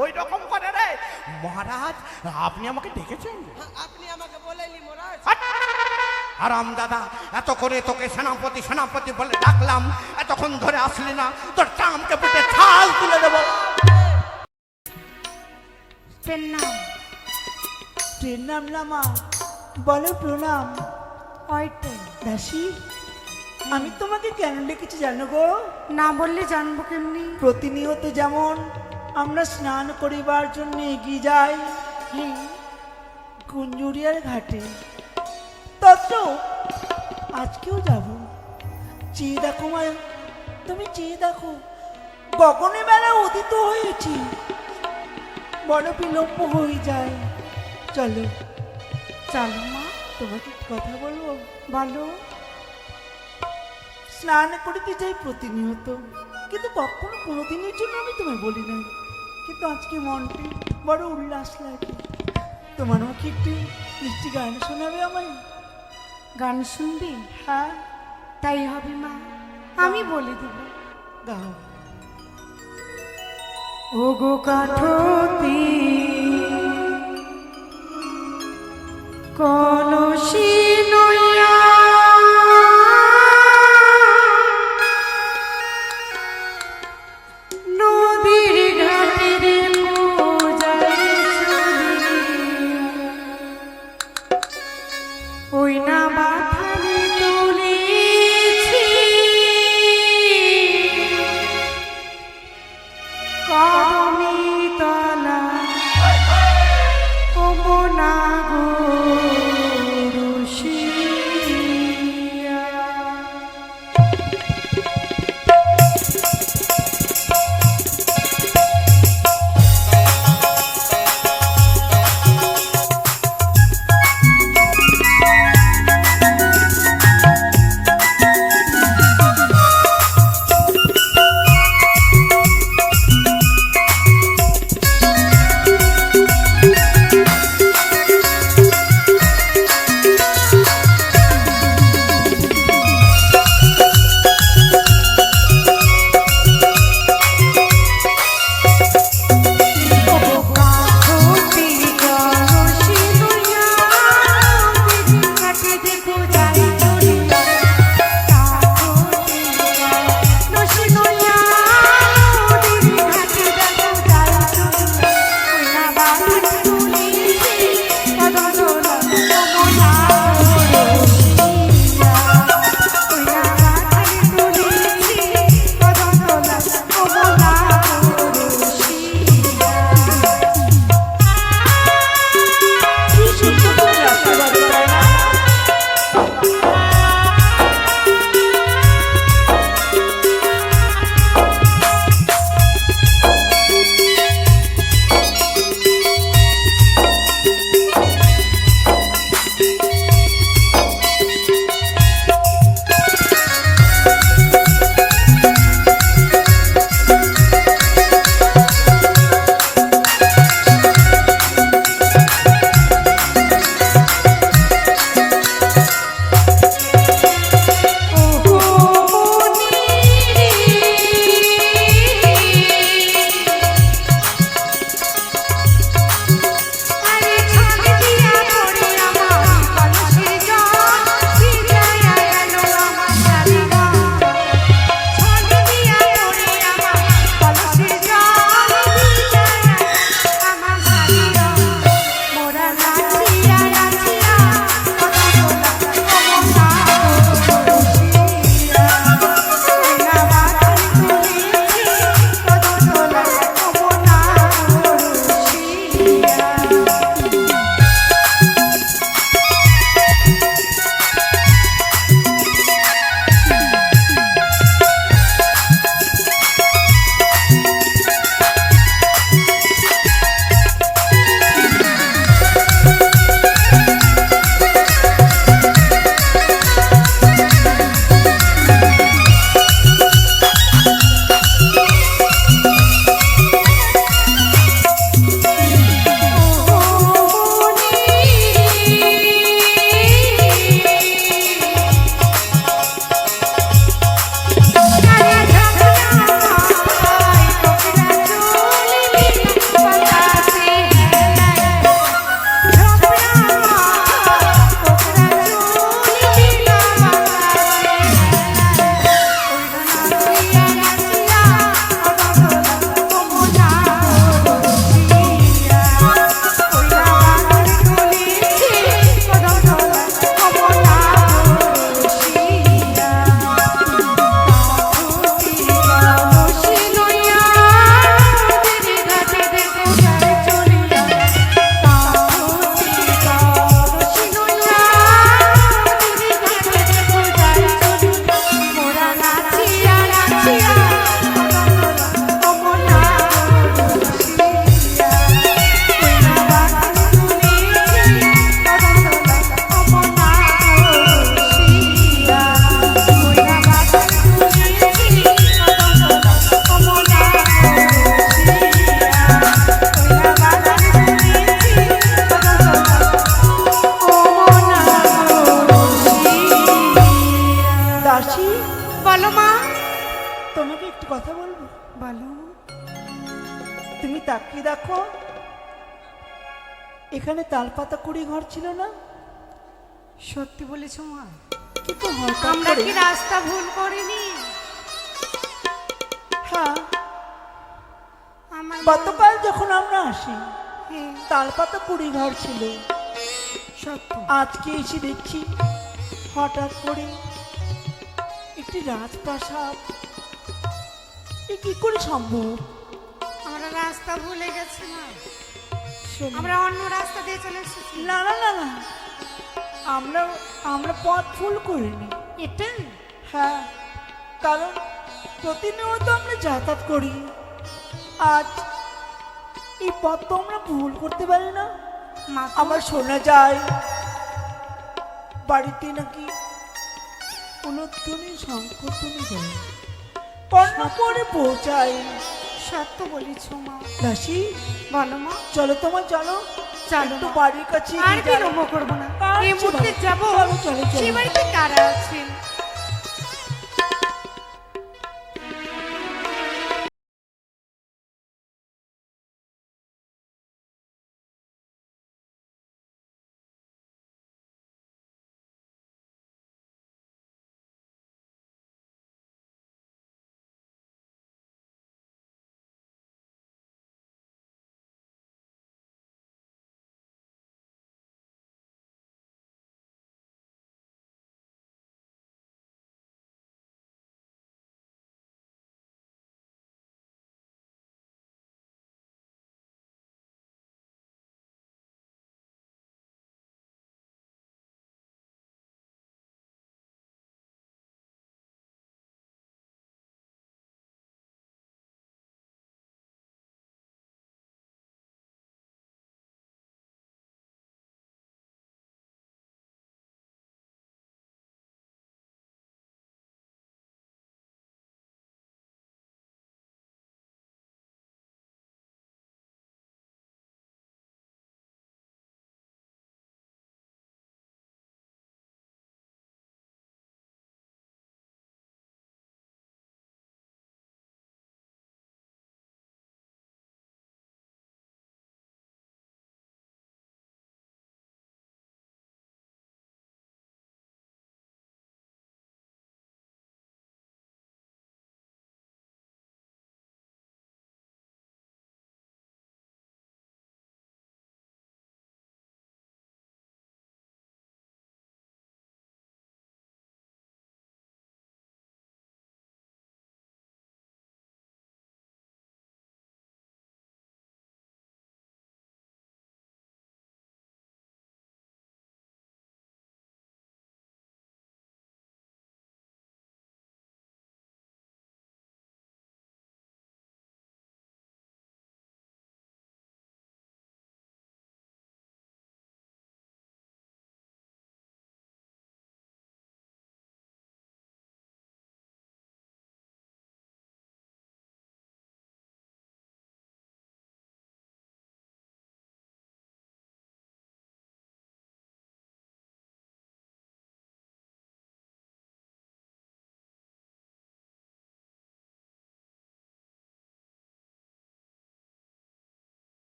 ওই রকম করে রে। মহারাজ আপনি আমাকে ডেকেছেন? আপনি আমাকে বলেননি মহারাজ। আরাম দাদা, এত করে তোকে সেনাপতি সেনাপতি বলে ডাকলাম, এতক্ষণ ধরে আসলি না, তোর চামকে পুঁতে ছাল তুলে দেবো। প্রণাম। প্রণাম লামা, বলো প্রণাম। ওইটাই দাসী, আমি তোমাকে কেন ডেকেছি জানো গো? না বললে জানবো কেমনি? প্রতিনিয়ত যেমন আমরা স্নান করিবার জন্য এগিয়ে যাই কুঞ্জুরিয়ার ঘাটে, তত আজকেও যাব। চেয়ে দেখো মা, তুমি চেয়ে দেখো, গগনে বেলা উদিত হয়েছি, বড় বিলম্ব হয়ে যায়। চলো চলো মা। তোমাকে কথা বলবো? বলো। স্নান করিতে যাই প্রতিনিয়ত, কিন্তু কখনো কোনোদিনের জন্য আমি তোমায় বলি নাই, কিন্তু আজকে মনটি বড় উল্লাস লাগে। তোমার মুখে একটি মিষ্টি গান শোনাবে আমায়? গান শুনবি? হ্যাঁ, তাই হবে মা, আমি বলে দেব। গাও। ও গো কাঠতি কলসি নয়া নদীর ঘাটে ওই না বাথানে তুলেছি কদমি তলা কমনা গুরুষ বলো মা। তোমাকে একটু কথা বলবো? বলো। তুমি তাকিয়ে দেখো, এখানে তালপাতা কুড়ি ঘর ছিল না? সত্যি বলেছো মা। কিন্তু হঠাৎ আমরা করে কি রাস্তা ভুল করিনি? হ্যাঁ, আমার গতকাল যখন আমরা আসি হ্যাঁ, তালপাতা কুড়ি ঘর ছিল। সত্য। আজকে এসে দেখছি হঠাৎ করে একটি রাজপ্রাসাদ। এ কি করে সম্ভব? আমরা রাস্তা ভুলে গেছি মা। শোনো, আমরা অন্য রাস্তা দিয়ে চলে এসেছি। না না না না, আমরা আমরা পথ ভুল করিনি। এটাই হ্যাঁ, কারণ প্রতিনিয়ত আমরা যাতায়াত করি। আজ এই পথ তো আমরা ভুল করতে পারি না। মা। আমার শোনা যায় বাড়িতে নাকি উলধ্বনি শঙ্করধ্বনি দেয়, কর্ণ করে পৌঁছায়। সত্য বলেছো মা। দাসী, বলো মা। চলো তোমার, চলো চলো একটু মা। বাড়ির কাছে আর গিয়ে দাঁড়াও। বিলম্ব করবো না। আর এই মুহূর্তে চলো, যাবো। চলো, চলো, চলো। সেই বাড়িতে কারা আছে?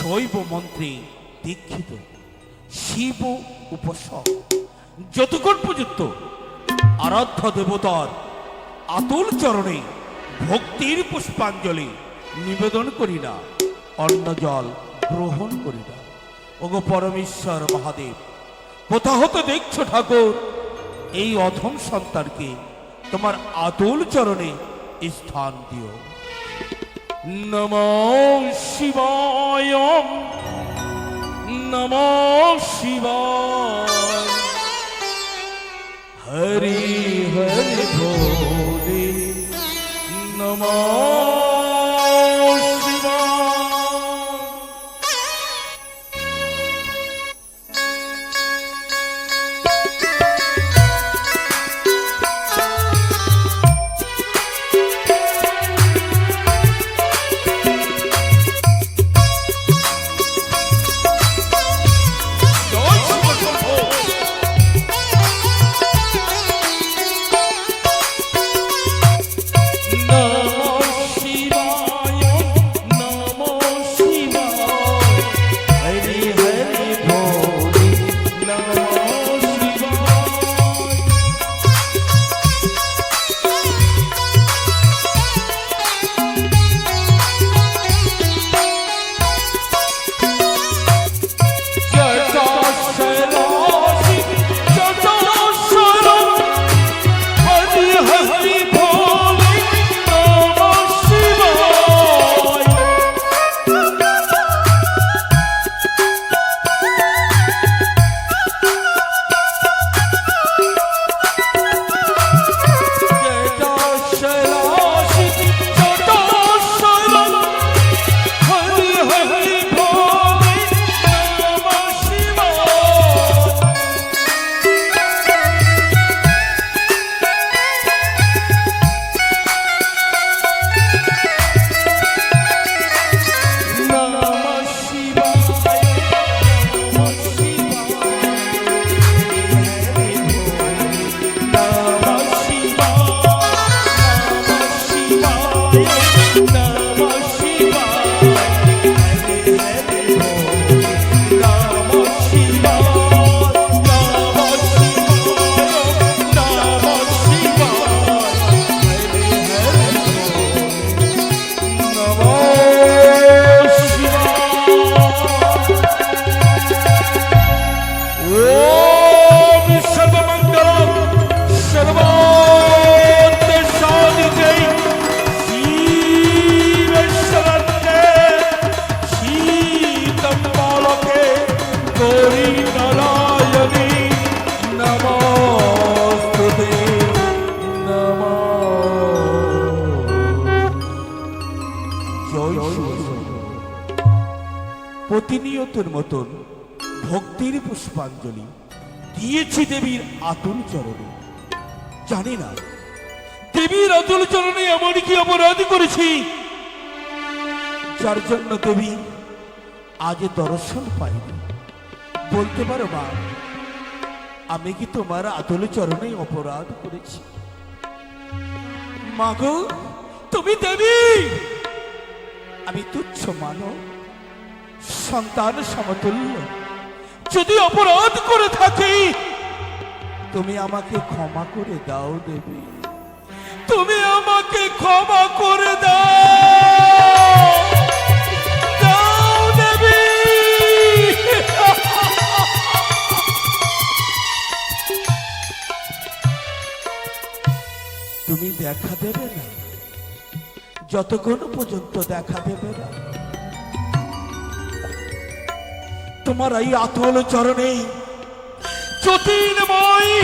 শৈব মন্ত্রে দীক্ষিত শিব উপাসক। যতক্ষণ পর্যন্ত আরাধ্য দেবতার আতুল চরণে ভক্তির পুষ্পাঞ্জলি নিবেদন করি না, অন্ন জল গ্রহণ করি না। ওগো পরমেশ্বর মহাদেব, কোথা হতে দেখছো ঠাকুর এই অধম সন্তানকে তোমার আতুল চরণে স্থান দিও। নমঃ শিবায়, নমঃ শিবায়, হরি হরি ভোলে নমঃ শিবায়। প্রতিনিয়তের মতন ভক্তির পুষ্পাঞ্জলি দিয়েছি দেবীর আতুল চরণে। জানি না দেবীর আতুল চরণে এমন কি অপরাধ করেছি যার জন্য দেবী আজ দর্শন পাইনি। বলতে পারো মা, আমি কি তোমার আতুল চরণে অপরাধ করেছি? মাগো তুমি দেবী, আমি তুচ্ছ মানব সন্তান সমতুল্য। যদি অপরাধ করে থাকি তুমি আমাকে ক্ষমা করে দাও দেবী, তুমি আমাকে ক্ষমা করে দাও, দাও দেবী। তুমি দেখা দেবে না, যতক্ষণ পর্যন্ত দেখা দেবে না তোমার এই আতুল চরণে জ্যোতির্ময়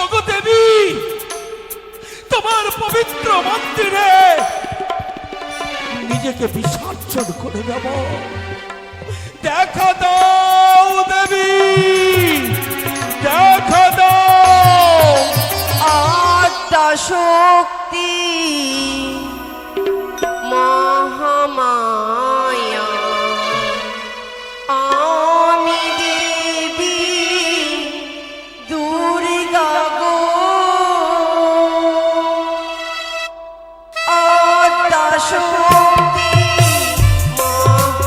ওগো দেবী তোমার পবিত্র মন্দিরে নিজেকে বিসর্জন করে দেব। দেখা দাও দেবী, দেখা দাও। আদ্যা শক্তি মহামায়া, আমি দেবী দুর্গা গো। আদ্যা শক্তি মহামায়া,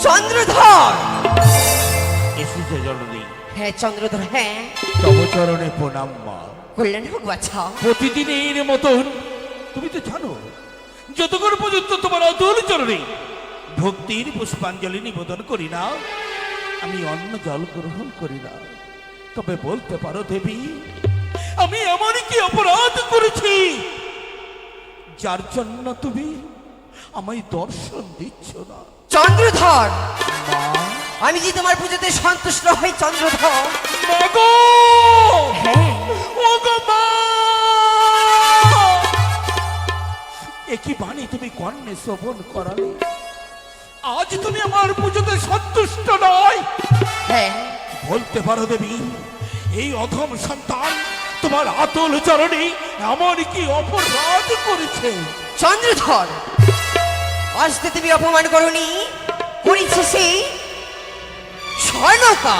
চন্দ্রধর। এসেছে জননী, হ্যাঁ চন্দ্রধর, হ্যাঁ। তব চরণে প্রণাম মা। কল্যাণ হোক বাছা। প্রতিদিনের মতন তুমি তো জানো, যতক্ষণ পর্যন্ত তোমার অতুল চরণে ভক্তির পুষ্পাঞ্জলি নিবেদন করি না, আমি অন্ন জল গ্রহণ করি না। তবে বলতে পারো দেবী, আমি এমন কি অপরাধ করেছি যার জন্য তুমি আমায় দর্শন দিচ্ছ না? চন্দ্রধর, মা, আমি যে তোমার পুজোতে সন্তুষ্ট হই চন্দ্রধর। মা গো! হ্যাঁ ও গো মা! একই বাণী তুমি কর্ণে শ্রবণ করালে, আজ তুমি আমার পুজোতে সন্তুষ্ট নয়। হ্যাঁ বলতে পারো দেবী, এই অধম সন্তান তোমার আতল চরণে এমন কি অপরাধ করেছে? চন্দ্রধর, আজ তো তুমি অপমান করনি, করেছে সেই স্বর্ণকা।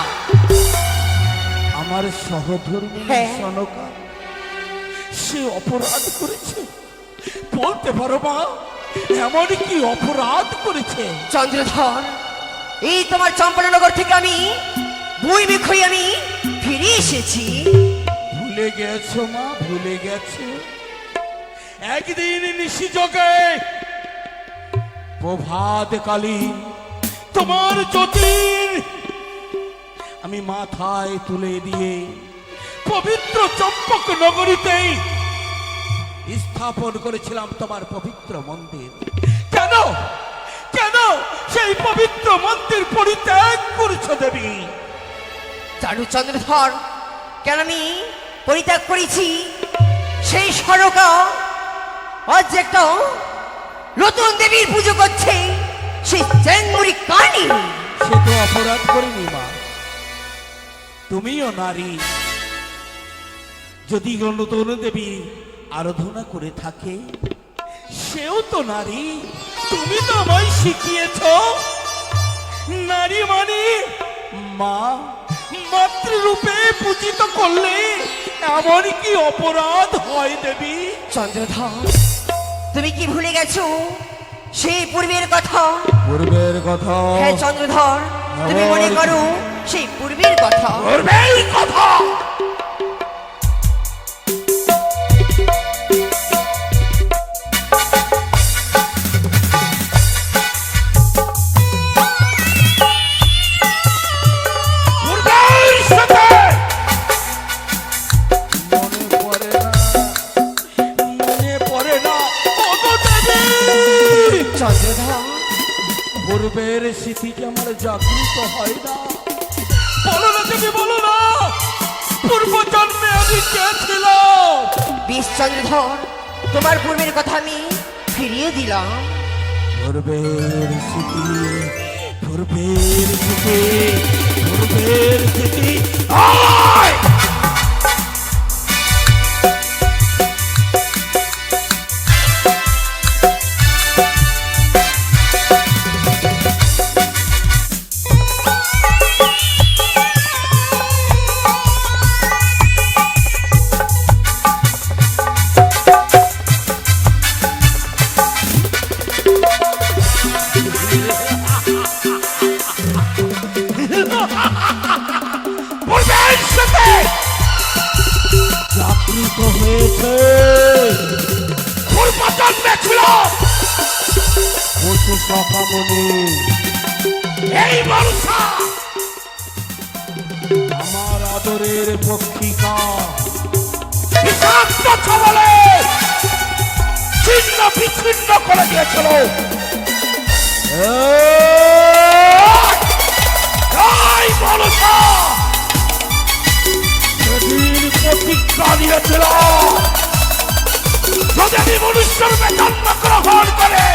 আমার সহধর্মী হ্যাঁ। সনকা সে অপরাধ করেছে? বলতে পারো মা, এমন কি অপরাধ করেছে? চন্দ্রধর, এই তোমার চম্পলনগর থেকে আমি বই বিক্ষই আমি ফিরে এসেছি। ভুলে গেছো মা, ভুলে গেছো? একদিন নিশিযোগে প্রভাত কালীন তোমার জ্যোতির আমি মাথায় তুলে দিয়ে পবিত্র চম্পক নগরীতে স্থাপন করেছিলাম তোমার পবিত্র মন্দির। কেন কেন সেই পবিত্র মন্দির পরিত্যাগ করেছো দেবী? জানু চন্দ্রধর, কেন আমি পরিত্যাগ করেছি? সেই সরকা আজ একটা নতুন দেবীর পুজো করছে, সেই চ্যাংমুড়ি কানি। সে তো অপরাধ করেনি মা, তুমিও নারী। যদি নতুন দেবী আরাধনা করে থাকে, সেও তো নারী। তুমি তো আমায় শিখিয়েছ নারী মানে মা, মাতৃরূপে পূজিত করলে এমন কি অপরাধ হয় দেবী? চন্দ্রধর, তুমি কি ভুলে গেছো সেই পূর্বের কথা? পূর্বের কথা? হ্যাঁ চন্দ্রধর, তুমি মনে করো সেই পূর্বের কথা। পূর্বের কথা? চন্দ্রধর, পূর্বের স্মৃতি কি আমার জাগৃত হয় না? বলো না দেবী, বলো না, পূর্ব জন্মে আমি কে ছিলাম? বেশ চন্দ্রধর, তোমার পূর্বের কথা আমি ফিরিয়ে দিলাম। পূর্বের স্মৃতি, পূর্বের স্মৃতি, পূর্বের স্মৃতি। আয়! পূর্বের স্মৃতি জাগৃত হয়েছে। পূর্ব জন্মে ছিল পশু সখামণি এই মানুষা, আমার আদরের পক্ষিকা বিষাক্ত ছবলে ছিন্ন বিচ্ছিন্ন করে দিয়েছিল। এই মানুষা সেদিন প্রতিজ্ঞা দিয়েছিল, যদি আমি মনুষ্যর জন্ম গ্রহণ করে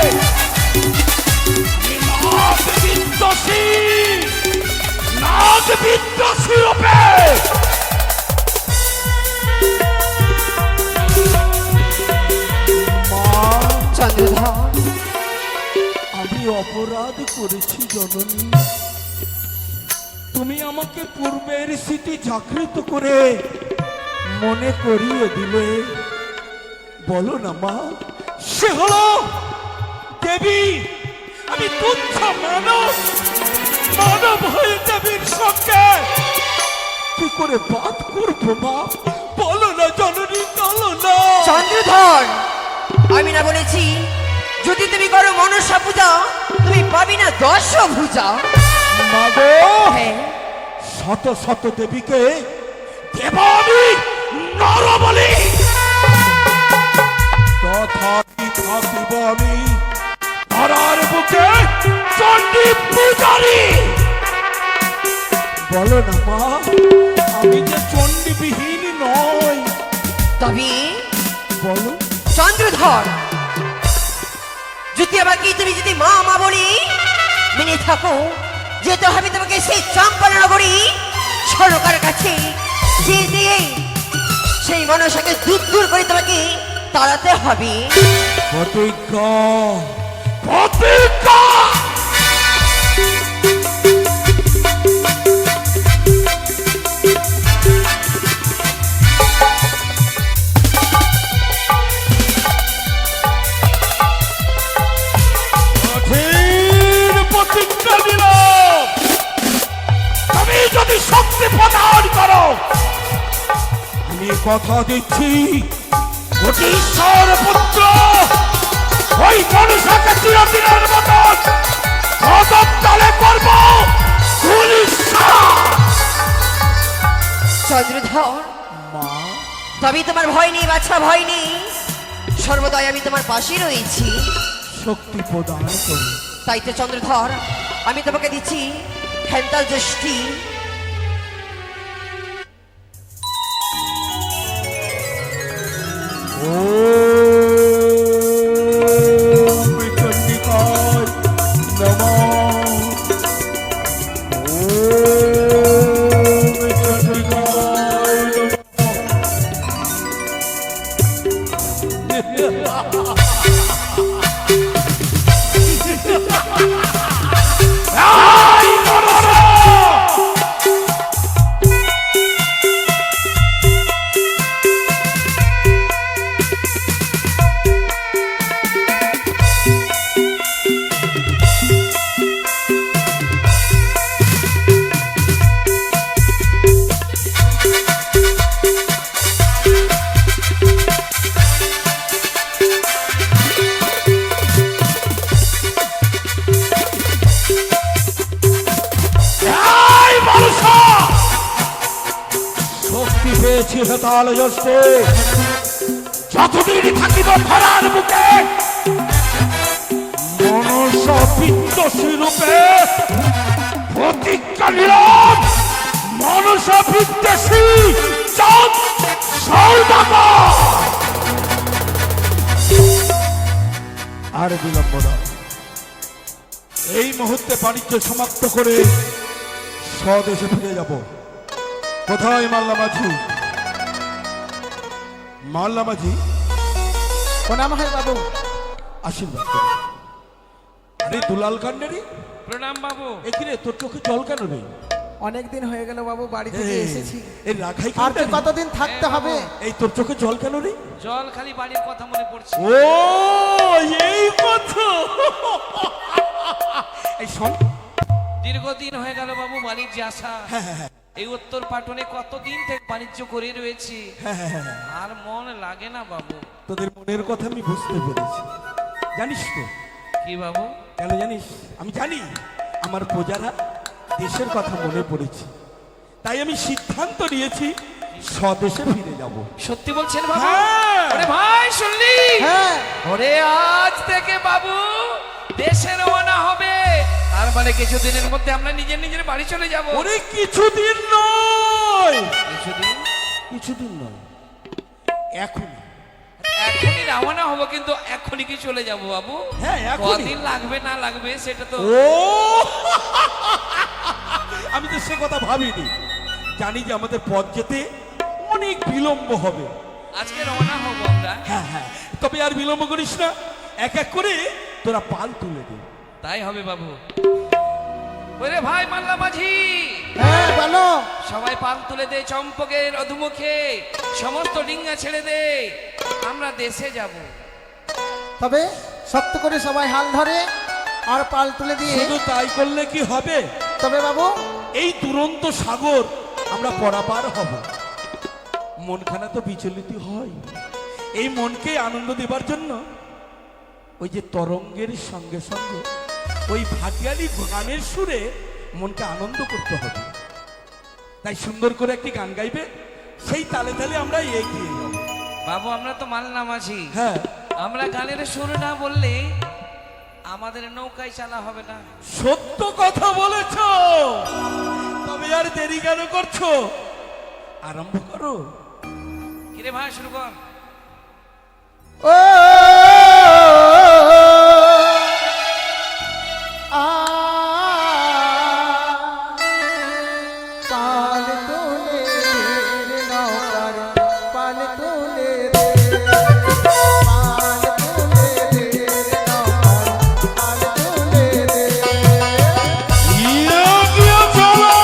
নাগ বিদ্বেষী রূপে মা, চন্দ্রধর, আমি অপরাধ করেছি জননী। তুমি আমাকে পূর্বের স্মৃতি জাগৃত করে মনে করিয়ে দিলে। বলো না মা, সে হলো দেবী, আমি তুচ্ছ মানব। মানব হয়ে দেবীর সঙ্গে কি করে বাদ করবো মা? বলো না জননী, বলো না। চন্দ্রধর, আমি না বলেছি যদি তুমি করো মনসা পূজা তুমি পাবি না 10 ভুজা। মা গো, হ্যাঁ, শত শত দেবীকে দেব আমি নর বলি, তথাপি থাকিব আমি ধরার বুকে চণ্ডী পূজারি। বলো না মা, আমি যে চণ্ডীবিহীন নই। তবে বলো। চন্দ্রধর, যদি আমাকে তুমি যদি মা মা বলি মেনে থাকো, যেতে হবে তোমাকে সেই চম্পলনগরী সরকারের কাছে, যে দিয়ে সেই মনসাকে দূর দূর করে তোমাকে তাড়াতে হবে। প্রতিজ্ঞা, প্রতিজ্ঞা। কঠিন প্রতিজ্ঞা দিলাম, তুমি যদি শক্তি প্রদান করো আমি কথা দিচ্ছি কোটিশ্বর পুত্র ওই মনুষ্যকে চিরদিনের মতন কদমতলে করব কুলিশা। চন্দ্রধর, মা, তবে তোমার ভয় নেই বাছা, ভয় নেই, সর্বদাই আমি তোমার পাশে রয়েছি। শক্তি প্রদান করো। তাই তো চন্দ্রধর, আমি তোমাকে দিচ্ছি হেন্তাল দৃষ্টি। ওম চণ্ডিকায় নমঃ। ওম চণ্ডিকায় নমঃ। এই নররা! এই মানুষা! শক্তি পেয়েছি হেতাল যষ্টে, যতদিন থাকিব ধরার বুকে মনসা বিদ্বেষী রূপে প্রতিজ্ঞা নিলাম, মনসা বিদ্বেষী চাঁদ সৌদাগর। আর বিলম্ব না, এই মুহূর্তে বাণিজ্য সমাপ্ত করে স্বদেশে ফিরে যাব। কোথায় মাল্লা মাঝি? মাল্লা মাঝি, প্রণাম হয় বাবু। আশীর্বাদ করো। আরে দুলাল কান্ডারি, প্রণাম বাবু। এখানে তোর চোখে জল কেন নেই? অনেক দিন হয়ে গেল বাবু, বাড়ি থেকে এসেছি। এই রাখাই আর তো কান্ডারি? কতদিন থাকতে হবে? এই তোর চোখে জল কেন নেই? জল খালি বাড়ির কথা মনে পড়ছে। ও এই কথা। এই শোন, দীর্ঘদিন হয়ে গেল বাবু বাণিজ্যে আসা। এই উত্তর পাটনে কতদিন থেকে বাণিজ্য করে রয়েছি, আর মন লাগে না বাবু। তোদের মনের কথা আমি বুঝতে পেরেছি। জানিস তো কি বাবু? কেন জানিস? আমি জানি আমার প্রজারা দেশের কথা মনে পড়েছে, তাই আমি সিদ্ধান্ত নিয়েছি স্বদেশে ফিরে যাব। সত্যি বলছেন বাবু? হ্যাঁ। ওরে ভাই শুনলি? হ্যাঁ, ওরে আজ থেকে বাবু দেশে রওনা হবে, তার মানে কিছুদিনের মধ্যে আমরা নিজের নিজের বাড়ি চলে যাব। ওরে কিছুদিন নয়, কিছুদিন? কিছুদিন নয়, এখন। এখনই রওনা হবো, কিন্তু এখনই কি চলে যাব বাবু? হ্যাঁ, এখনই। কদিন লাগবে না লাগবে সেটা তো। ও আমি তো সে কথা ভাবিনি। জানি যে আমাদের পথ যেতে অনেক বিলম্ব হবে। আজকে রওনা হবো আমরা। হ্যাঁ হ্যাঁ, তবে আর বিলম্ব করিস না, এক এক করে তোরা পাল তুলে দে। তাই হবে বাবু। ওরে ভাই মাল্লা মাঝি, হ্যাঁ বলো। সবাই পাল তুলে দে, চম্পকের অধুমুখে সমস্ত ডিঙ্গা ছেড়ে দে, আমরা দেশে যাব। তবে শক্ত করে সবাই হাল ধরে আর পাল তুলে দিয়ে শুধু তাই করলে কি হবে? তবে বাবু এই দুরন্ত সাগর আমরা পরাপার হব। মনখানা তো বিচলিত হয়, এই মনকে আনন্দ দেবার জন্য ওই যে তরঙ্গের সঙ্গে সঙ্গে ওই ভাটিয়ালি গানের সুরে মনকে আনন্দ করতে হবে। তাই সুন্দর করে একটি গান গাইবে, সেই তালে তালে আমরা এগিয়ে যাব। বাবু আমরা তো মানলাম আছি, হ্যাঁ, আমরা গানের সুর না বললে আমাদের নৌকায় চালা হবে না। সত্য কথা বলেছ, তবে আর দেরি কেন করছো? আরম্ভ করো। কিরে ভাই শুরু কর। ও পাল তোলে রে নৌকার পাল তোলে রে পাল তোলে রে নৌকার পাল তোলে রে এগিয়ে চলো।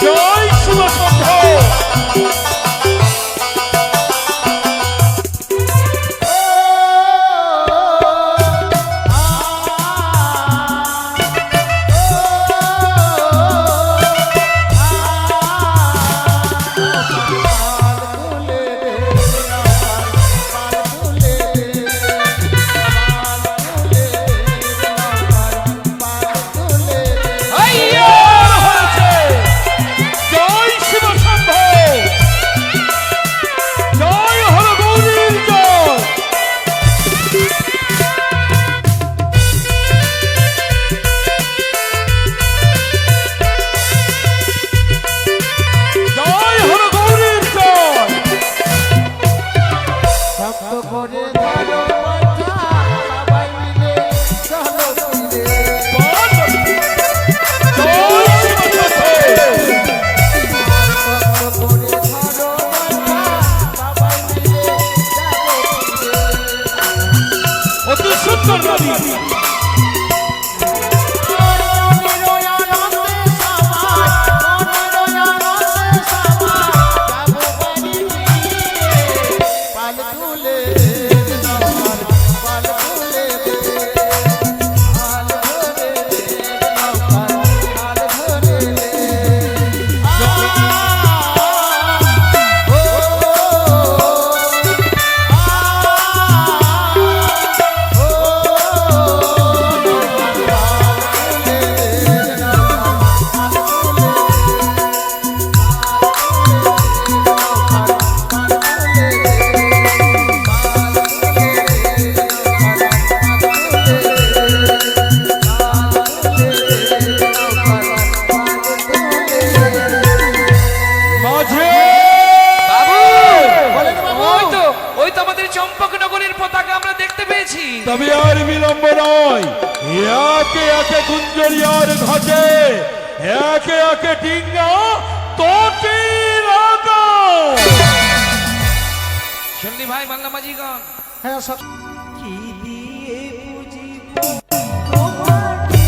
জয় শিব শম্ভু। আইয়ার হয়েছে। জয় শিব শম্ভু। জয় হর গৌরীর জয়। জয় হর গৌরীর জয়। শক্ত করে ধরো মাথা সবাই মিলে চলো ফিরে জয় শিব শম্ভু। শক্ত করে ধরো মাথা সবাই মিলে যাবো ফিরে অতি সুন্দর নদী। মাঝে বাবু ওই তো আমাদের চম্পকনগরের পতাকা আমরা দেখতে পেয়েছি। তবে আর বিলম্ব নয়, একে একে গুঞ্জরিয়ার ঘাটে একে একে ডিঙ্গা তোটি লাগা। শুনলি ভাই মাল্লা মাঝিগণ? হ্যাঁ সব কি দিয়ে বুঝিব তোমাকে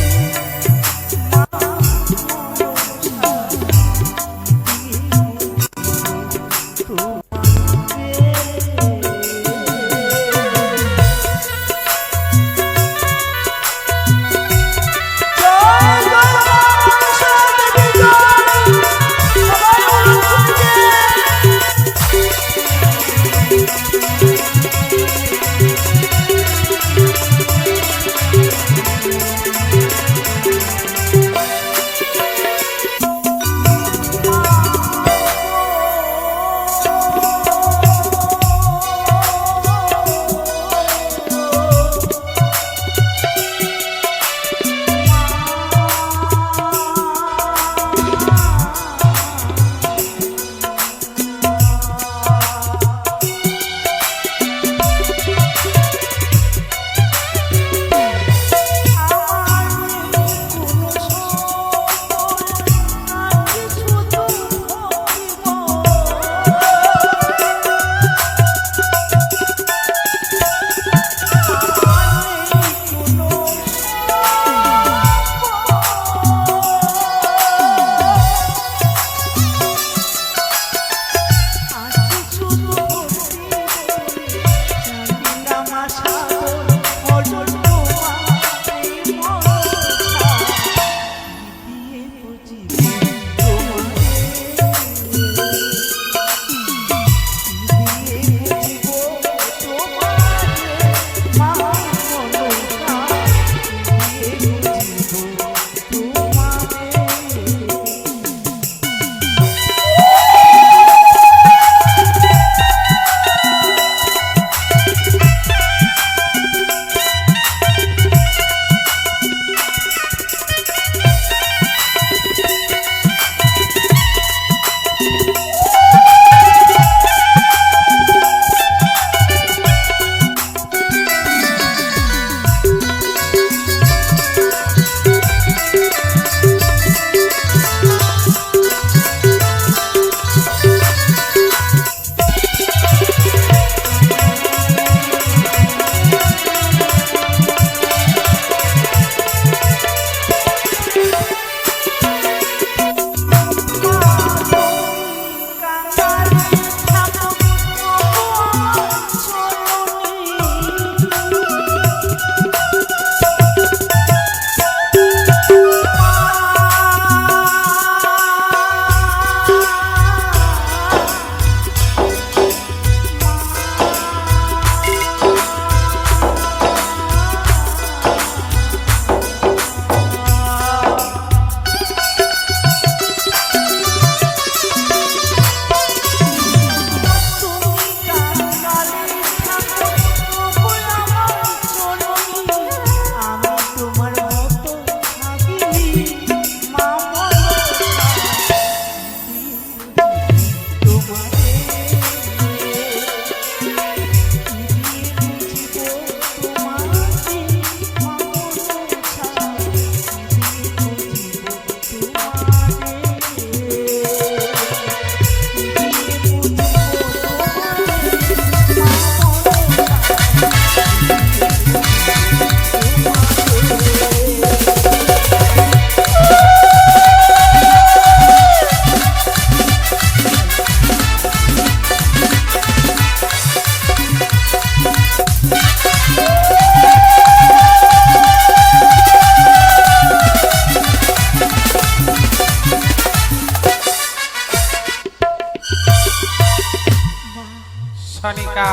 সনিকা,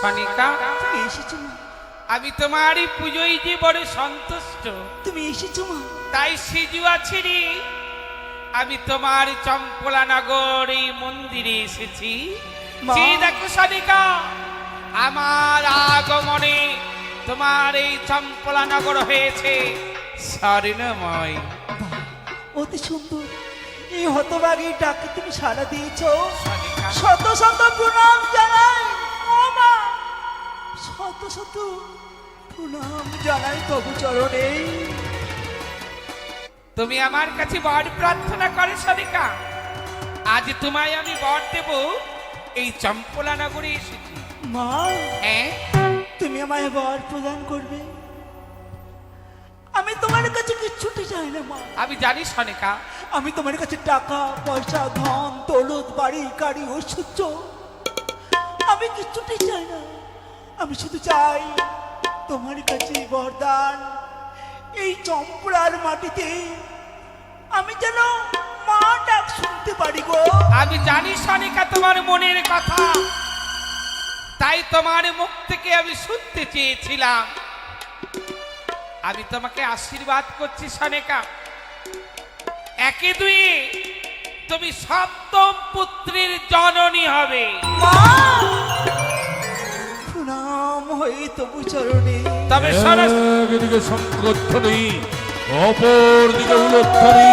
সনিকা, তুমি এসেছো মা, আমি তোমারই পুজোয় যে বড় সন্তুষ্ট, তুমি এসেছো মা। তাই সিজু আছি রে। আমি তোমার চম্পলা নগর এই মন্দিরে এসেছি। মা। যে দেখো সনিকা, আমার আগমনে তোমার এই চম্পলা নগর হয়েছে স্বর্ণময়। অতি সুন্দর, এই হতভাগী ডাকে তুমি সাড়া দিয়েছো। সনিকা, শত শত প্রণাম জানাই ও মা, শত শত প্রণাম জানাই তবু চরণে। তুমি আমার কাছে বর প্রার্থনা করে সনিকা, আজ তোমায় আমি বর দেব। এই চম্পলা নগরে এসেছি। মা, হ্যাঁ, তুমি আমায় বর প্রদান করবে। আমি তোমার কাছে কিচ্ছুটি চাই না মা। আমি জানি সনিকা, আমি তোমার কাছে টাকা পয়সা ধন দৌলত বাড়ি গাড়ি ঐশ্বর্য আমি কিচ্ছুটি চাই না। আমি শুধু চাই তোমার কাছে বরদান, এই চম্পড়ার মাটিতে আমি যেন মা ডাক শুনতে পারি গো। আমি জানি সনিকা তোমার মনের কথা, তাই তোমার মুখ থেকে আমি শুনতে চেয়েছিলাম। আমি তোমাকে আশীর্বাদ করছি সনিকা, একে দুই তুমি সপ্তম পুত্রের জননী হবে। মা, প্রণাম হয়ে তবু চরণে। তবে সরস একদিকে শঙ্করধ্বনি, অপর দিকে উলধ্বনি।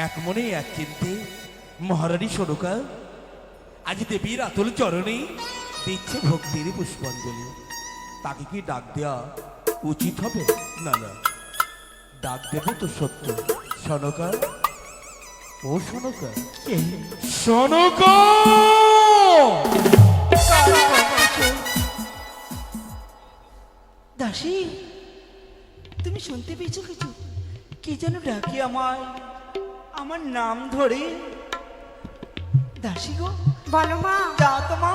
এক মনে এক চিন্তে মহারানী সনকা আজ দেবীর আতুল চরণে দিচ্ছে ভক্তির পুষ্পাঞ্জলি। তাকে কি ডাক দেওয়া উচিত হবে? না না, ডাক দেব তো সত্য। সনকা, ও সনকা, সনকা, দাসী, তুমি শুনতে পেয়েছো কিছু? কি যেন ডাকি আমায়, আমার নাম ধরে। দাসী গো, বলো মা। যাও তো মা,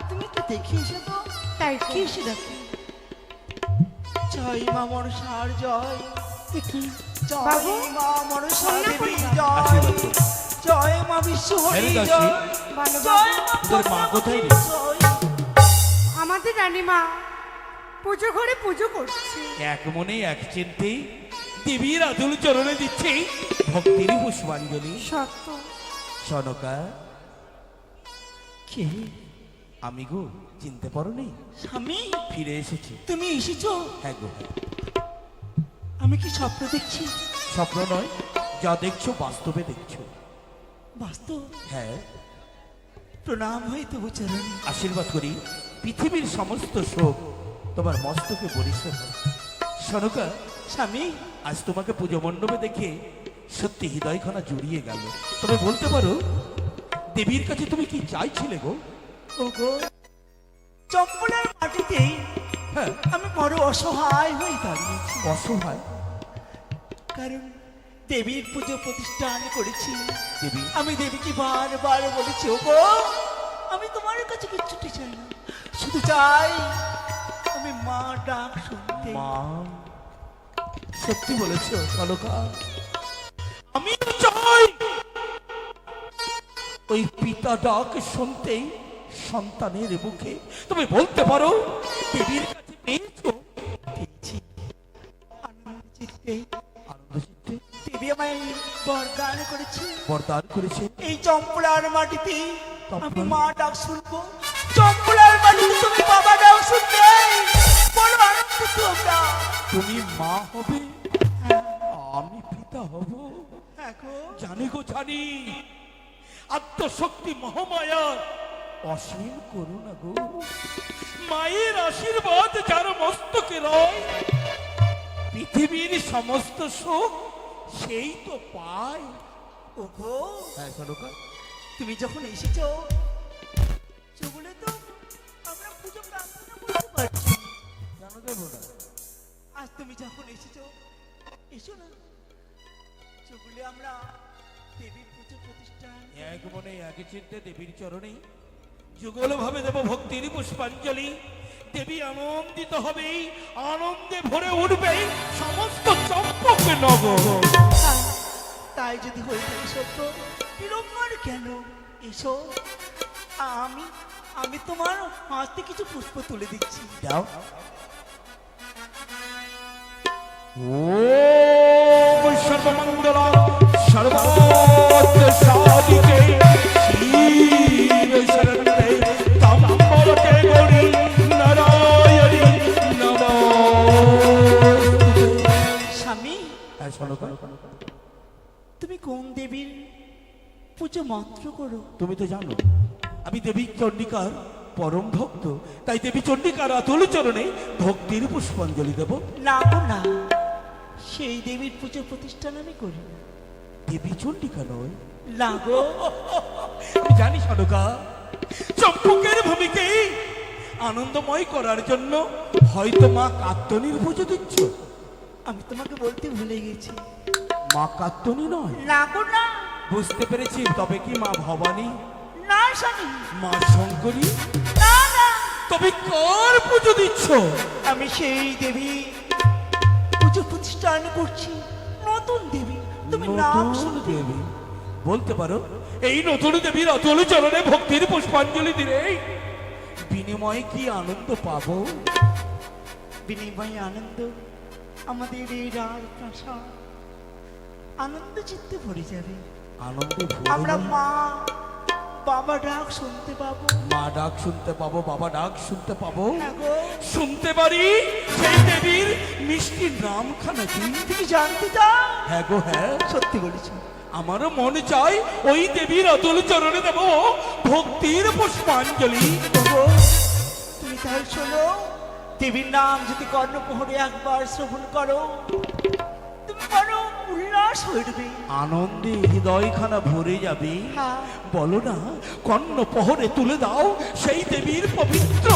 তুমি তো দেখে এসো তো তাই কি এসে ডাকি। জয় মা মনসার জয়, জয় বাবু, মা মনসা শোন না দেবী করি। জয়, আশীর্বাদ করো। জয় মা বিশ্বহরি হ্যাঁ দাসী। জয়, বলো জয় বাবু। মা তোদের মা কোথায় রে? জয়। আমাদের রানীমা পুজো ঘরে পুজো করছে। এক মনে এক চিন্তে দেবীর আতুল চরণে দিচ্ছে ভক্তির পুষ্পাঞ্জলি। সত্য। সনকা, কে? আমি গো, চিনতে পারোনি? স্বামী, ফিরে এসেছি। তুমি এসেছো? হ্যাঁ গো, আমি কি স্বপ্ন দেখছি? স্বপ্ন নয়, যা দেখছো বাস্তবে দেখছো। বাস্তব? হ্যাঁ, প্রণাম হই তবু চরণে। আশীর্বাদ করি পৃথিবীর সমস্ত শোক তোমার মস্তকে পরিষ্কার হোক। সনকা, স্বামী, আজ তোমাকে পুজো মণ্ডপে দেখে সত্যি হৃদয়খানা জুড়িয়ে গেল। তবে বলতে পারো দেবীর কাছে তুমি কি চাইছিলে গো? ওগো, চম্পলার মাটিতে হ্যাঁ, আমি বড় অসহায় হয়ে দাঁড়িয়েছি। অসহায়? কারণ দেবীর পুজো প্রতিষ্ঠান করেছি। দেবী, আমি দেবীকে বারবার বলেছি, ওগো আমি তোমার কাছে কিচ্ছুটি চাই না, শুধু চাই আমি মা ডাক শুনতে। মা, সত্যি বলেছ সনকা, আমি চাই ওই পিতা ডাক শুনতেই সন্তানের মুখে। তুমি বলতে পারো দেবীর কাছে পেয়েছো? পেয়েছি। আনন্দ চিত্তে আনন্দ চিত্তে দেবী আমায় বরদান করেছে। বরদান করেছে। এই চম্পলার মাটিতে চম্পলা? আমি মা ডাক শুনবো, চম্পলার মাটিতে তুমি বাবা ডাক শুনবে। বড় আনন্দিত আমরা। তুমি মা হবে, হ্যাঁ, আমি পিতা হব। এখন জানি গো, জানি আত্মশক্তি মহামায়ার অসীম করুণা গো। মায়ের আশীর্বাদ যার মস্তকে রয়, পৃথিবীর সমস্ত সুখ সেই তো পায়। ওগো, হ্যাঁ সনকা, তুমি যখন এসেছো চুগুলে তো আমরা পুজো প্রার্থনা করতে পারছি। জানো দেবো না? আজ তুমি যখন এসেছো, এসো না চুগুলে আমরা দেবীর পুজো প্রতিষ্ঠান। এক মনে এক চিন্তে দেবীর চরণে যুগল ভাবে দেব ভক্তির পুষ্পাঞ্জলি। দেবী আনন্দিত হবে, আনন্দে ভরে উঠবে সমস্ত চম্পক নগর। তাই যদি হয়ে থাকে সত্য, বিড়ম্বর কেন? এসো, আমি আমি তোমার হাতে কিছু পুষ্প তুলে দিচ্ছি। দাও। ওম সর্বমঙ্গল সর্বত্র সাধিকে শিব শরণে তাম্বরকে গৌরী নারায়ণী নমস্তুতে। স্বামী, শোনো, তুমি কোন দেবীর পুজো মাত্র করো? তুমি তো জানো আমি দেবী চণ্ডিকার পরম ভক্ত, তাই দেবী চণ্ডিকার আতুল চরণে ভক্তির পুষ্পাঞ্জলি দেব। না গো না, সেই দেবীর পুজো প্রতিষ্ঠান আমি করি না। দেবী চণ্ডিকা নয়? না গো, আমি জানি সনকা, চম্পকের ভূমিকে আনন্দময় করার জন্য হয়তো মা কাত্তনির পুজো দিচ্ছ। আমি তোমাকে বলতে ভুলে গেছি। মা কাত্তনি নয়? না গো না, বুঝতে পেরেছি। তবে কি মা ভবানী? না স্বামী, মা শঙ্করী? না না, তবে কার পুজো দিচ্ছ? আমি সেই দেবী পুজো প্রতিষ্ঠান করছি, নতুন দেবী। তুমি নাম নতুন শুনতে দেবী বলতে পারো? এই নতুন দেবীর অতুল চরণে ভক্তির পুষ্পাঞ্জলি দিলে বিনিময়ে কি আনন্দ পাবো? বিনিময় আনন্দ, আমাদের এই রায় প্রাসাদ আনন্দ চিত্তে ভরে যাবে। আনন্দে আমরা ভরে মা বাবা ডাক শুনতে পাবো। মা ডাক শুনতে পাবো, বাবা ডাক শুনতে পাবো। হ্যাঁ গো, শুনতে পারি সেই দেবীর মিষ্টি নামখানা কি? তুমি জানতে চাও? হ্যাঁ গো হ্যাঁ, সত্যি বলেছ। আমারও মনে চাই ওই দেবীর অতুল চরণে দেব ভক্তির পুষ্পাঞ্জলি। ওগো, তুমি তাই শোনো, দেবীর নাম যদি কর্ণপ্রহরে একবার শ্রবণ করো, তুমি বড় উল্লাস হয়ে যাবে। আনন্দে হৃদয়খানা ভরে যাবে। হ্যাঁ। বলো না, কর্ণ পহরে তুলে দাও সেই দেবীর পবিত্র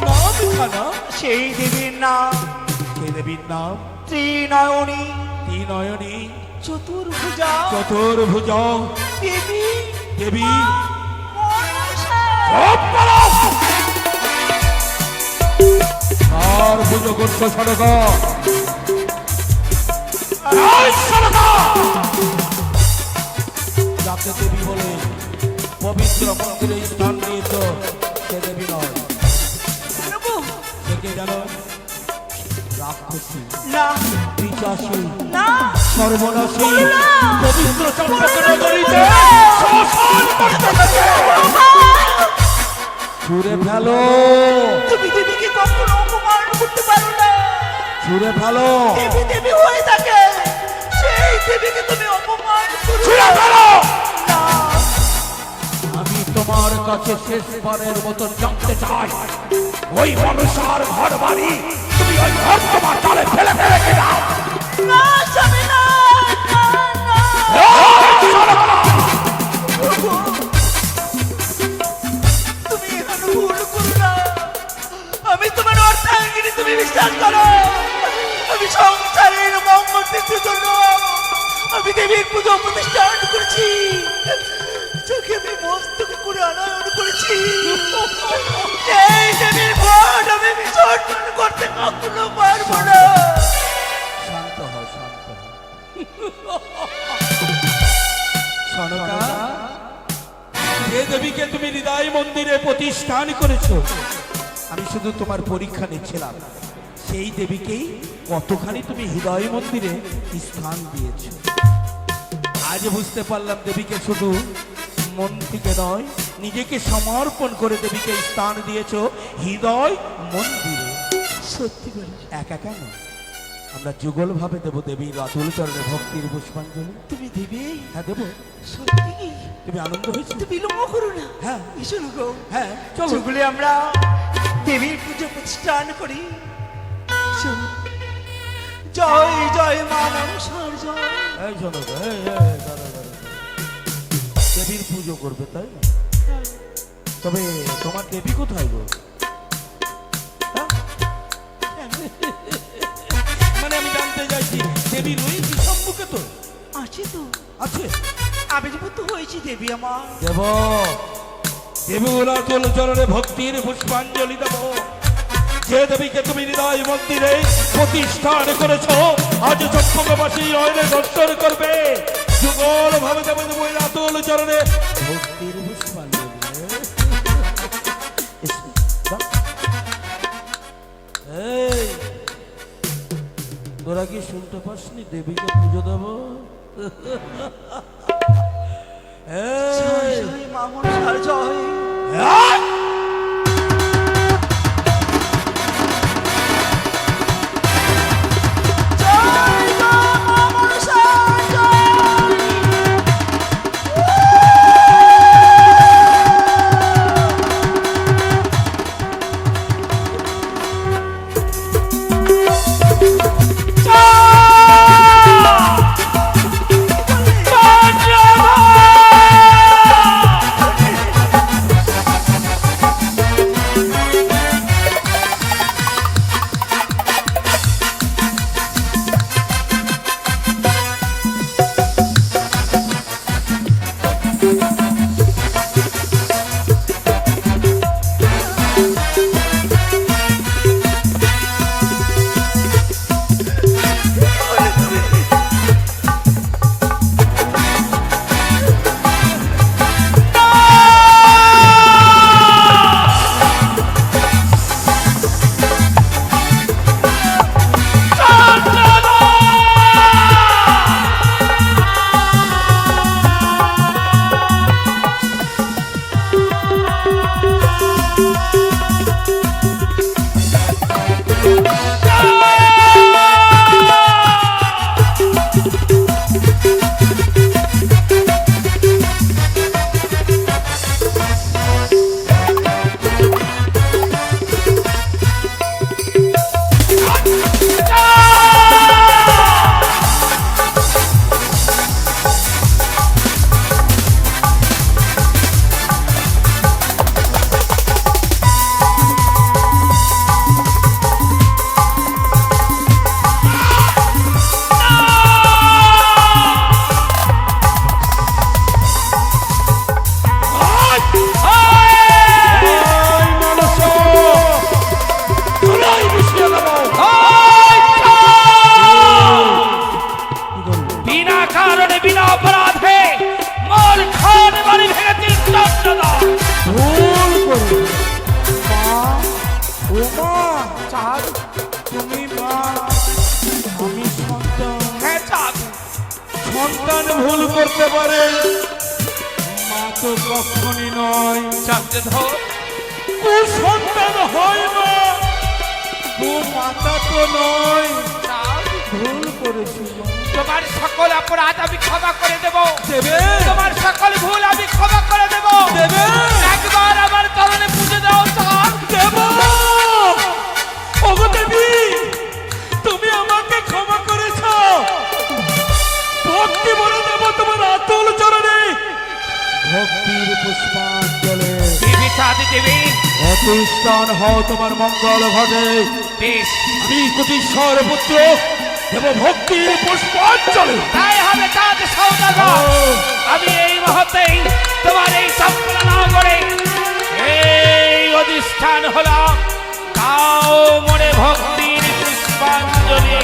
নামখানা। সেই দেবীর নাম সেই দেবীর নাম ত্রিনয়নী ত্রিনয়নী চতুর্ভুজা চতুর্ভুজা দেবী দেবী। মনসা। আর পুজো করছো সড়কা? যাকে দেবী বলে পবিত্র মন্দিরে স্থান দিয়েছ সে দেবী নয়। জানবো? সে কে জানো? রাক্ষসী, না পিশাচী, না, সর্বনাশী, বলো না। পবিত্র চম্পক বলো না, নগরীতে বলো না। শ্মশান করতেছে। ছুঁড়ে ফেলো, তুমি দেবীকে কখনো অপমান করতে পারো না। ছুঁড়ে ফেলো, দেবী দেবী হয়ে থাকে, সেই দেবীকে তুমি অপমান করো ছুঁড়ে ফেলো। না। আমি তোমার কাছে শেষবারের মতো জানতে চাই, ওই মনসার ঘর বাড়ি তুমি ওই ঘর তোমার তালে ফেলে ফেলে কিনা? না স্বামী, না না, না। ওগো, তুমি এখানে ভুল করো না। আমি তোমার অর্থাঙ্গিনী, তুমি বিশ্বাস করো। আমি সংসারের মঙ্গল বৃদ্ধির জন্য আমি দেবীর পুজো প্রতিষ্ঠান করেছি, যাকে আমি মস্তকে করে আনয়ন করেছি। এই দেবীর ভোট আমি বিসর্জন করতে কখনো পারবো না। শান্ত হও, শান্ত হও। সনকা, যে দেবীকে তুমি হৃদয় মন্দিরে প্রতিষ্ঠান করেছো, আমি শুধু তোমার পরীক্ষা নিচ্ছিলাম সেই দেবীকেই কতখানি তুমি হৃদয় মন্দিরে স্থান দিয়েছো। আজ বুঝতে পারলাম দেবীকে শুধু মন থেকে নয়, নিজেকে সমর্পণ করে দেবীকে স্থান দিয়েছো হৃদয় মন্দিরে। সত্যি বলিস? একা কেন, আমরা যুগল ভাবে দেব দেবীর অতুল চরণে ভক্তির পুষ্পাঞ্জলি। তুমি দেবী? হ্যাঁ দেবো। সত্যি? তুমি আনন্দ হয়েছে? তুমি বিলম্ব করো না। হ্যাঁ। ভীষণ গো। হ্যাঁ চলো। যেগুলি আমরা দেবীর পুজো প্রতিষ্ঠান করি, শোন, জয় জয় মা মনসার জয়। এই শোনো গো, দাঁড়াও। দেবীর পুজো করবে তাই না? তবে তোমার দেবী কোথায় গো? হ্যাঁ? মানে আমি জানতে চাইছি দেবী রয়েছে সম্মুখে তো? আছে তো, আছে। আবির্ভূত হয়েছি দেবী আমার। দেব দেবী ওরা চরণে ভক্তির পুষ্পাঞ্জলি দেব। যে দেবীকে তুমি হৃদয় মন্দিরে প্রতিষ্ঠান করেছ, আজ চক্ষুবাসী অয়নে দর্শন করবে। যুগল ভাবে দেবে দেবো এই আতুল চরণে ভক্তির পুষ্পাঞ্জলি। এই, তোরা কি শুনতে পাসনি দেবীকে পুজো দেব? এই, মা মনসার জয়। এই! জয় জয় মা মনসার জয়। সন্তান ভুল করতে পারে, মা তো কখনই নয়। চাঁদে ধর সন্তান হয় মা, মাতা তো নয়। ভুল করেছি মা। তোমার সকল অপরাধ আমি ক্ষমা করে দেব। দেবে? তোমার সকল ভুল আমি ক্ষমা করে দেব। দেবে? একবার আমার চরণে পুজো দাও চাঁদ। দেব। ওগো দেবী, তুমি আমাকে ক্ষমা করেছ, ভক্তি বলে দেব তোমার আতুল চরণে। ভক্তির পুষ্পাঞ্জলি। দেবী চাঁদ দেবী প্রতিষ্ঠান হও, তোমার মঙ্গল ঘটে। বেশ, আমি কোটিশ্বর পুত্র দেব ভক্তির পুষ্পাঞ্জলি। তাই হবে চাঁদ সৌদাগর। আমি এই মুহূর্তেই তোমার এই সম্পূর্ণ করে এই অধিষ্ঠান হলাম, তাও মনে ভক্তির পুষ্পাঞ্জলি।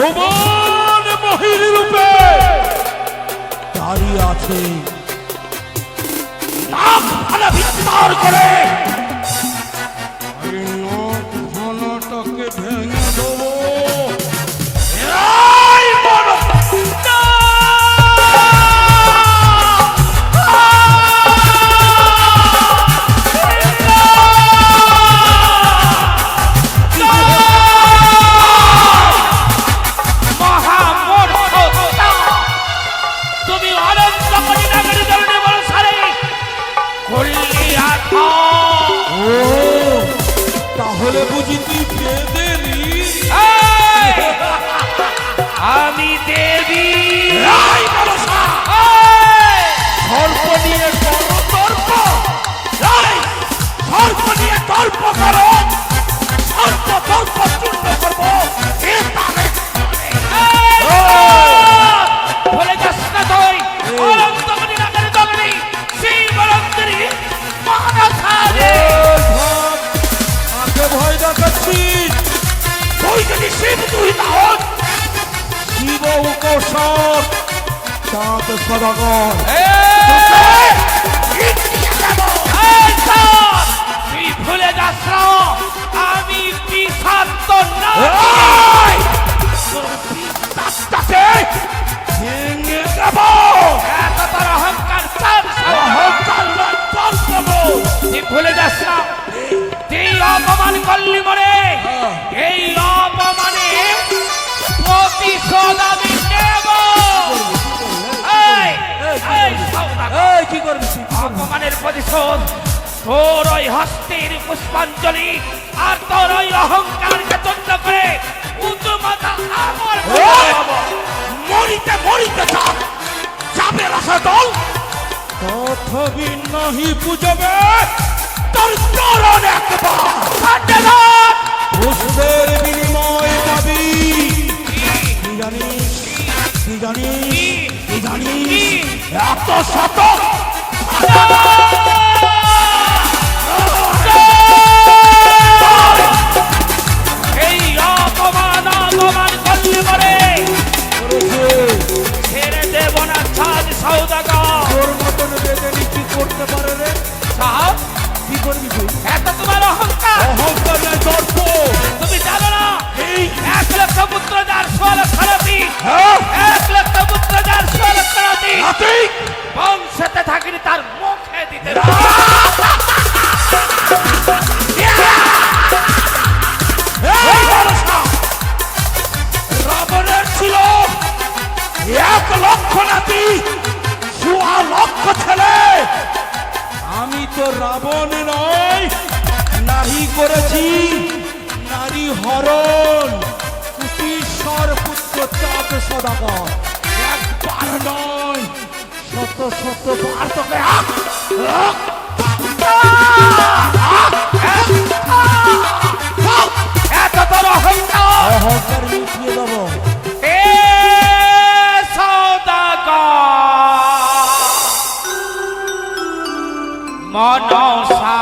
ভুবন মহির রূপে দাঁড়িয়ে আছে, নাক ফালা বিস্তার করে নাক ফালাটাকে ভেঙে দেবো। এই মানব! তাহলে বুঝি কি বেদেবী? এই! আমি দেবী এই মনসা! এই! সর্প নিয়ে করো তর্ক! এই! সর্প নিয়ে তর্ক করো! সর্প তর্ক চূর্ণ করবো! এ তারে! বলে যাস না তুই অনন্তমণি নামের দগনি শিবরন্ত্রী মহানসারে আগে ভয় দেখাচ্ছিস! তুই যদি শিব তুই তাহল শিব উপাসক চাঁদ সদাগর তুই ভুলে যাস না আমি বিষাক্ত না তাকে ভেঙে দেব! এত তোর অহংকার চাঁদ অহংকার নয়, চল দেব! তুই ভুলে যাস না এই অপমান করলি মরে এই অপমানে প্রতিশোধ আমি নেব এই, এই সওদাগর, এই কি করবি তুই? অপমানের প্রতিশোধ তোর ওই হস্তের পুষ্পাঞ্জলি আর তোর ওই অহংকারকে চন্দ্র করে উঁচু মাথা আমার এই! মরিতে মরিতে চাপ চাপে রাখা দল তথাপি নাহি বুঝবে তোর চরণ একবার পুষ্পের বিনিময় পাবি কি জানিস কি জানিস কি জানিস এত শত এই অপমান অপমান করলি মরে ছেড়ে দেব না ছাদ সৌদাগর তোর মতন বেদেনি কি করতে পারে রে? সাহব কি করবি তুই? এত তোমার অহংকার অহংকার নয় দর্প! তুমি জানো না এই 1,00,000 পুত্র যার 16 হ্যাঁ? 1,00,000 পুত্র যার 16 নাতি! বংশতে থাকিনি তার মুখে দিতে এই মনসা! রাবণের ছিল 1,00,000 নাতি 1,00,000 ছেলে আমি তো রাবণ নয় নাহি করেছি নারী হরণ কুটিশ্বর পুত্র চাঁদ সদাগর একবার নয় শত শত বার তোকে এত বড় অহংকার অহংকার মিটিয়ে দেবো এ সৌদাগর মনসা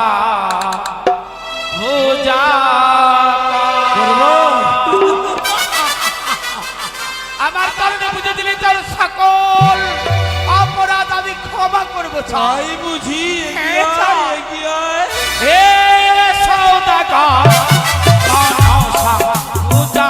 পূজা আমার কারণে বুঝে দিলে তোর সকল অপরাধ আমি ক্ষমা করবো তাই বুঝি এগিয়ে আয়, এগিয়ে আয়। হে সৌদাগর মনসা পূজা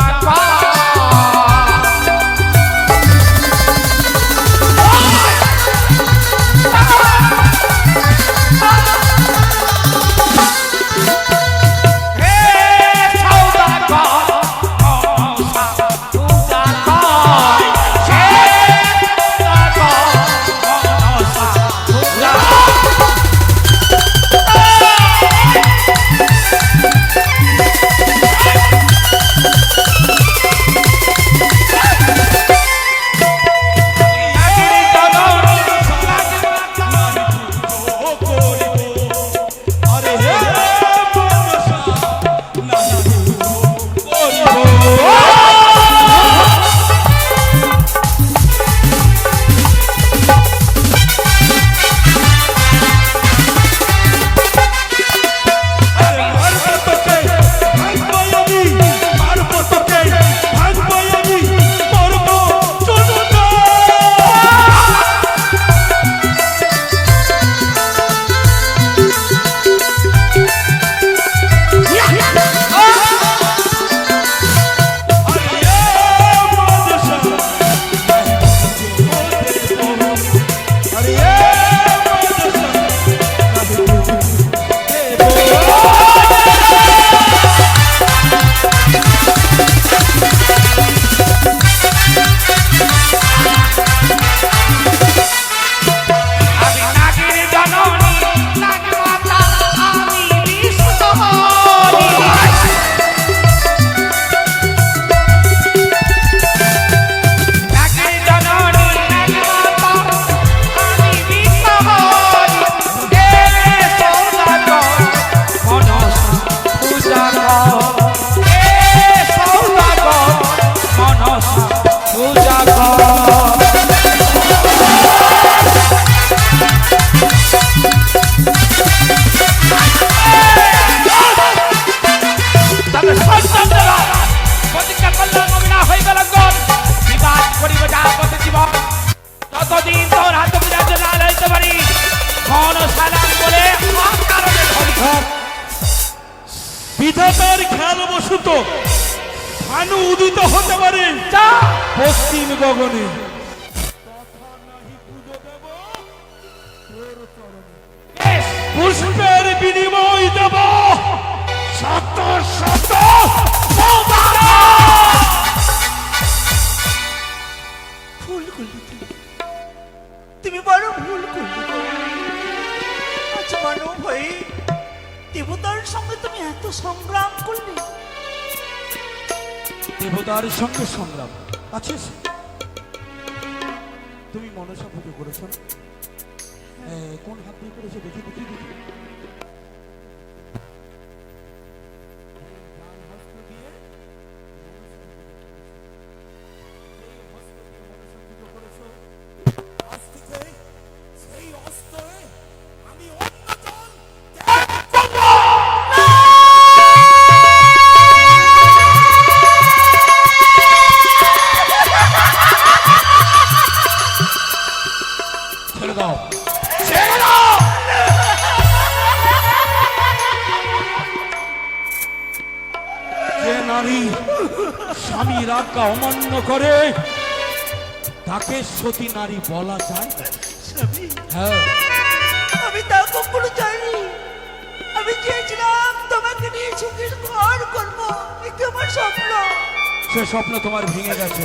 প্রতিজ্ঞা করলাম আমি না হয়ে গেল বিবাদ করিব যা পথে জীবন ততদিন তোর হাত বিরাজ না লইতে পারি কোন সালাম বলে কারণে ধরি বিধাতার খেয়াল বসত ভানু উদিত হতে পারে পশ্চিম গগনে। বেশ, পুষ্পের বিনিময় দেব শত শত ভুল করলি তুমি, তুমি বড় ভুল করলি। আচ্ছা মানব ভাই, দেবতার সঙ্গে তুমি এত সংগ্রাম করলে? দেবতার সঙ্গে সংগ্রাম আছে। তুমি মনসা পুজো করেছো না? কোন হাত দিয়ে করেছো দেখি দেখি দেখি। ছেড়ে দাও, ছেড়ে দাও। যে নারী স্বামীর আজ্ঞা অমান্য করে তাকে সতী নারী বলা যায় না। স্বামী, হ্যাঁ, আমি তা কখনো চাইনি। আমি চেয়েছিলাম তোমাকে নিয়ে সুখের ঘর করবো, কিন্তু আমার স্বপ্ন। সে স্বপ্ন তোমার ভেঙে গেছে।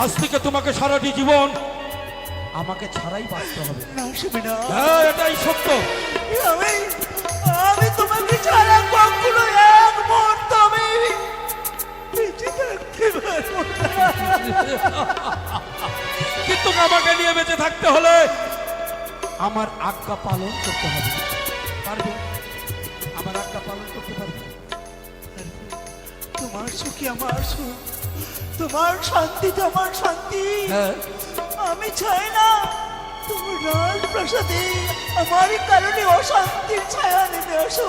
আজ থেকে তোমাকে সারাটি জীবন আমাকে ছাড়াই বাঁচতে হবে। না স্বামী না, হ্যাঁ, এটাই সত্য। আমি আমি তোমাকে ছাড়া কখনো এক মুহূর্ত আমি বেঁচে থাকতে পারবো না। কিন্তু আমাকে নিয়ে বেঁচে থাকতে হলে আমার আজ্ঞা পালন করতে হবে। পারবে? আমার আজ্ঞা পালন করতে পারবে? তোমার সুখী আমার সুখ, তোমার শান্তি আমার শান্তি। হ্যাঁ, আমি চাই না তোমার রাজপ্রাসাদে আমার কারণে অশান্তির ছায়া নেমে আসো।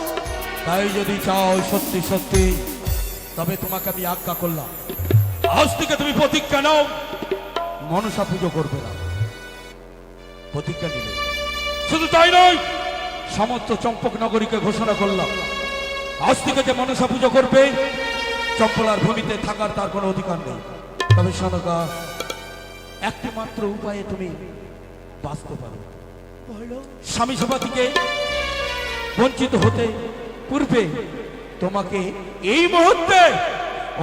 তাই যদি চাও সত্যি সত্যি, তবে তোমাকে আমি আজ্ঞা করলাম, আজ থেকে তুমি প্রতিজ্ঞা নাও, মনসা পুজো করবে না। প্রতিজ্ঞা নিলে শুধু তাই নয়, সমস্ত চম্পক নগরীকে ঘোষণা করলাম, আজ থেকে যে মনসা পুজো করবে চম্পলার ভূমিতে থাকার তার কোনো অধিকার নেই। তবে সনকা, একটি মাত্র উপায়ে তুমি বাঁচতে পারো। বলো। স্বামী সভা থেকে বঞ্চিত হতে পূর্বে তোমাকে এই মুহূর্তে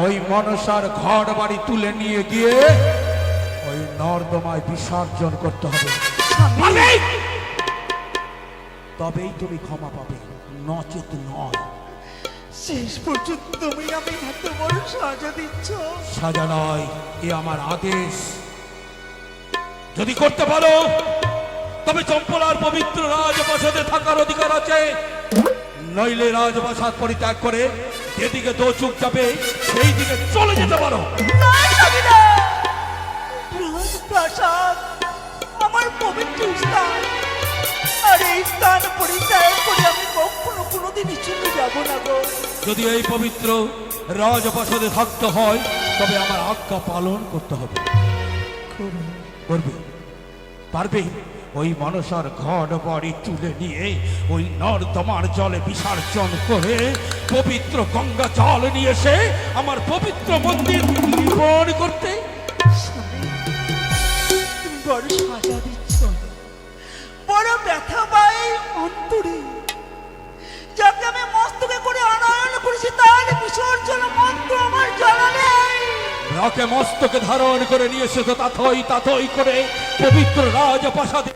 ওই মনসার ঘর বাড়ি তুলে নিয়ে গিয়ে ওই নর্দমায় বিসর্জন করতে হবে। পারবে? তবেই তুমি ক্ষমা পাবে, নচেত নয়। শেষ পর্যন্ত তুমি আমি এত বড় সাজা দিচ্ছ। সাজা নয়, এ আমার আদেশ। যদি করতে পারো তবে চম্পলার পবিত্র রাজপ্রাসাদে থাকার অধিকার আছে, নইলে রাজপ্রাসাদ পরিত্যাগ করে যেদিকে দো চুপ যাবে সেই দিকে চলে যেতে পারো। না স্বামী না, রাজপ্রাসাদ আমার পবিত্র স্থান, আর এই স্থান পরিত্যাগ করে আমি কখনো কোনোদিনই চলে যাবো না গো। যদি এই পবিত্র রাজপ্রাসাদে থাকতে হয় তবে আমার আজ্ঞা পালন করতে হবে। করবে? পারবে? ওই মনসার ঘর বাড়ি তুলে নিয়ে ওই নর্দমার জলে বিসর্জন করে পবিত্র গঙ্গা জল নিয়ে এসে আমার পবিত্র মন্দির নির্মাণ করতে? স্বামী, তুমি বড় সাজা দিচ্ছ, বড় ব্যথা পাই অন্তরে। যাকে আমি মস্তকে করে আনয়ন করেছি তার বিসর্জন মন্ত্র আমার জানা নেই। রাকে মস্তকে ধারণ করে নিয়ে এসে তো তাথই তাথই করে পবিত্র রাজপ্রাসাদে